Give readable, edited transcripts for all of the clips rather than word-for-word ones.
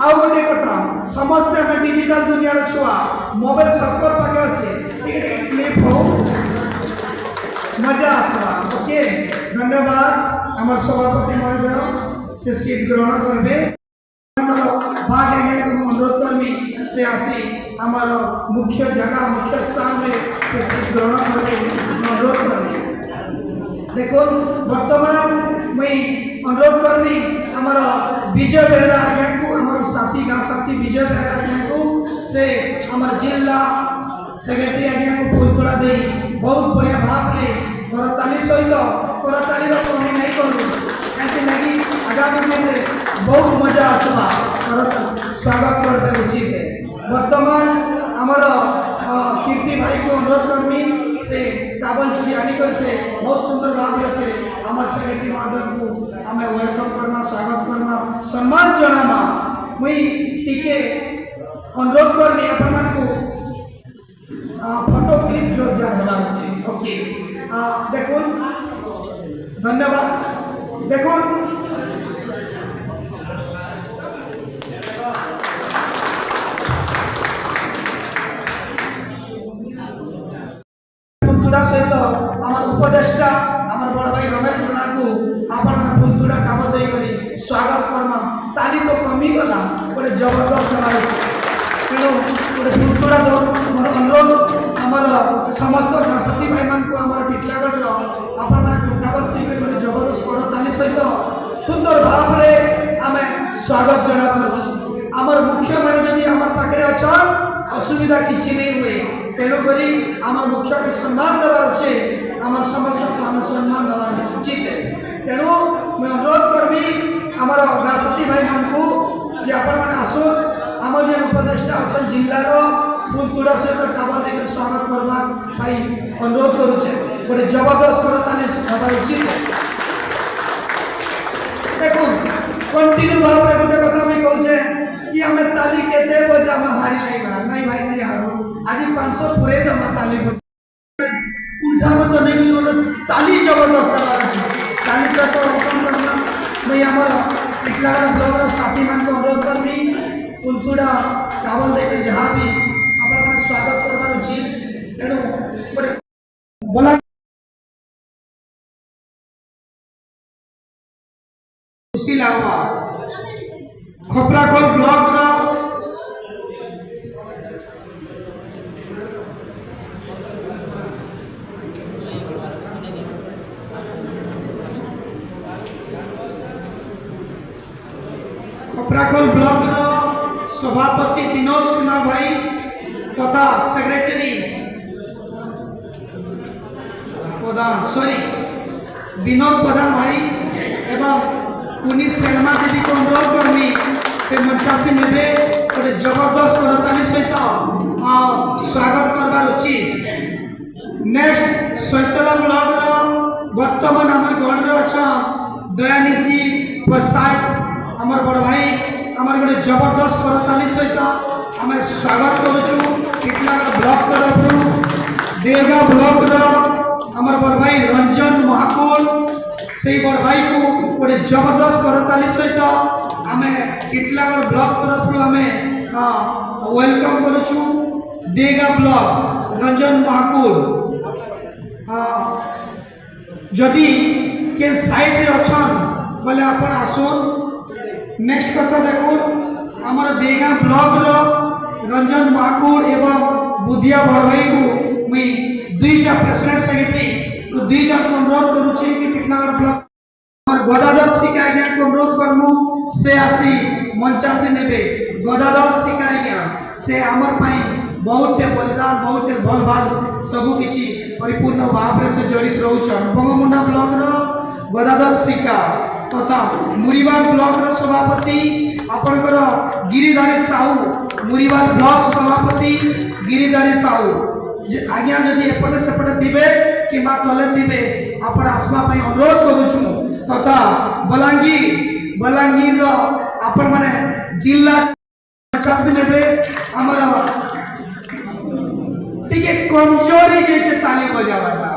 आउ गोटे कथा समस्त हमें डिजिटल दुनिया रे छुआ मोबाइल सबकर पाके अच्छे टिके क्लिप हो मजा आसवा ओके धन्यवाद हमर सभापति महोदय से सीट ग्रहण करबे हमर भाग आगे अनुरोध करमी से आसी हमर मुख्य जगह मुख्य स्थान में से सीट ग्रहण करबे अनुरोध करमी देखो वर्तमान मैं अनुरोध करमी हमर विजय बेहरा आज्ञा को हमारे साथी गाँव साथी विजय बेहरा आज्ञा को से हमारे जिला सेक्रेटरी आज्ञा को फूल तोड़ा दे बहुत बढ़िया भाव रे करताली सहित करताली कमी नहीं करूँ ऐसे लगी आगामी दिन में बहुत मजा आसवा स्वागत करते उचित है वर्तमान हमार कीर्ति भाई को अनुरोध करमी से टाबल चूड़ी आनी कर से बहुत सुंदर भाव से हमारे सेक्रेटरी महोदय को हमें वेलकम करना स्वागत करना सम्मान जनामा मुई टिके अनुरोध करनी अपन को फोटो क्लिप जो जनाब छी ओके देखो धन्यवाद देखो सहित हमार उपदेष्टा हमार बड़ भाई रमेश रणा को आपण फुलतुड़ा काबल दे करी स्वागत करमा ताली तो कमी गला गोटे जबरदस्त हमारे तेणु गोटे फुलतुड़ा दो मोर अनुरोध हमार समस्त साथी भाई मान को हमार टिटलागढ़ रो आपण माने काबल दे करी गोटे जबरदस्त कर ताली सहित सुंदर भाव रे हमें स्वागत जनाबार अछि हमार मुख्य माने जदी हमार पाखरे अछन असुविधा किछि नहीं हुए तेणु करी आम मुख्य के सम्मान देवार अच्छे आम समस्त को आम सम्मान देवार उचित है तेणु मैं अनुरोध करबी आम गाँवसाथी भाई मान को जे आपण मैंने आसो आम जो उपदेष्टा अच्छा जिलार फुलतुड़ा सहित काबल देकर स्वागत करवा भाई अनुरोध करुचे गोटे जबरदस्त करता हवा उचित है देखो कंटिन्यू भाव में गोटे कथा मैं कहूचे कि आम ताली केते बजे आम हारी नहीं भाई नहीं हारू आज 500 पूरे दम ताली उठा मत नहीं गोटे ताली जबरदस्त ताली से तो ओपन करना मैं हमार टिटलागढ़ ब्लॉक साथी मान को अनुरोध करमी फुलतुड़ा काबल देके जहाँ भी अपना स्वागत करवार उचित तेणु गोटे बोला खुशी लागवा खपराखोल ब्लॉक खपराखोल ब्लॉक सभापति विनोद सिन्हा भाई तथा सेक्रेटरी प्रधान सॉरी विनोद प्रधान भाई एवं कुनी सेनमा दीदी को अनुरोध करमी से मंचासी नेबे गोटे जबरदस्त करताली सहित स्वागत करवार उचित नेक्स्ट सैतला ब्लॉक वर्तमान आम गढ़ अच्छा दयानिधि प्रसाद आमर बड़ भाई आमर गोटे जबरदस्त करताली सहित आम स्वागत करुचु टिटलागढ़ ब्लॉक तरफ देवगा ब्लॉक आमर बड़ भाई रंजन महाकुल से बड़ भाई को गोटे जबरदस्त करताली सहित आम टिटलागढ़ ब्लॉक तरफ आम वेलकम करुचु देगा ब्लॉक रंजन महाकुल जदि के साइड रे अछन बोले अपन आसुन नेक्स्ट कथा देखो आमर देगा ब्लॉक रो रंजन महाकुल एवं बुधिया बड़ भाई को मुई दुईटा प्रेसिडेंट सेक्रेटरी दुईटा अनुरोध करुचे कि टिटलागढ़ ब्लॉक गदाधर सिका आज्ञा को अनुरोध करमु से आसी मंचासी नेबे गदाधर सिका आज्ञा से आमर पाई बहुत बलिदान बहुत भल भाल सबु किछि परिपूर्ण भाव से जड़ित रहउछन बंगमुंडा ब्लॉक रो गदाधर सिका तथा मुरीबाग ब्लॉक रो सभापति आपनकर गिरिधारी साहू मुरीबाद ब्लॉक सभापति गिरिधारी साहू आज्ञा जदि एपटे सेपटे थिबे किबा तले थिबे आपण आसमा पई अनुरोध करूछु तथा बलांगीर रो आपण माने जिल्ला 50 नेबे हमर टिके कमजोरी जे छे ताली बजावाटा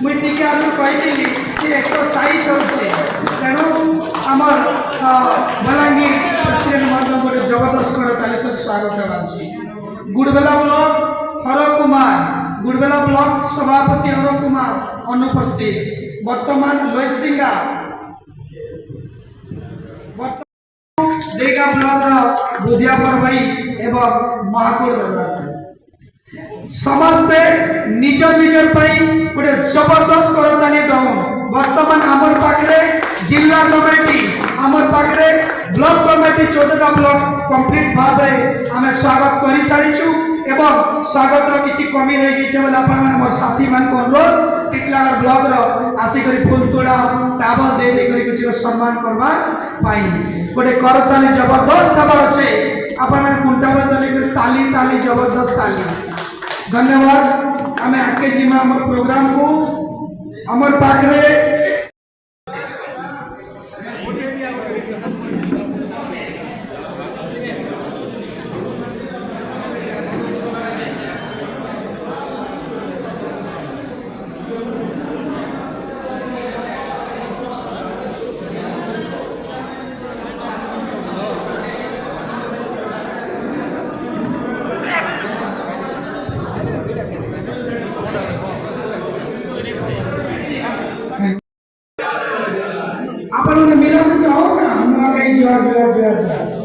मुई टिके आजु कहिली जे एक्सरसाइज होछे तेणु हमर बलांगीर प्रेसिडेंट महोदय को जबरदस्त कर ताली से स्वागत करछि गुडबेला ब्लॉक गुडबेला ब्लॉक सभापति हर कुमार अनुपस्थित वर्तमान लोईसिंगा देगा ब्लॉक बुधियापुर भाई एवं महाकुड़ समस्ते निज निजर गोटे जबरदस्त करताली दौन वर्तमान आमर पाखरे जिला कमिटी आमर पाखरे ब्लॉक कमिटी 14टा ब्लॉक कंप्लीट भाव आम स्वागत कर सारीचु एवं स्वागत रो किछि कमी रह गई बोले अपन मोर साथी मान को अनुरोध टिटलागढ़ ब्लॉक रो आसिकरी फूल तोड़ा टावल दे दे करी किछि सम्मान करबा पाई गोटे करताली जबरदस्त खबर अछि अपन माने कुंटा बदले ताली ताली जबरदस्त ताली धन्यवाद आमे आके जिमा हमर प्रोग्राम को हमर पाखरे अपन मिलन से हो ना हम कहीं जोर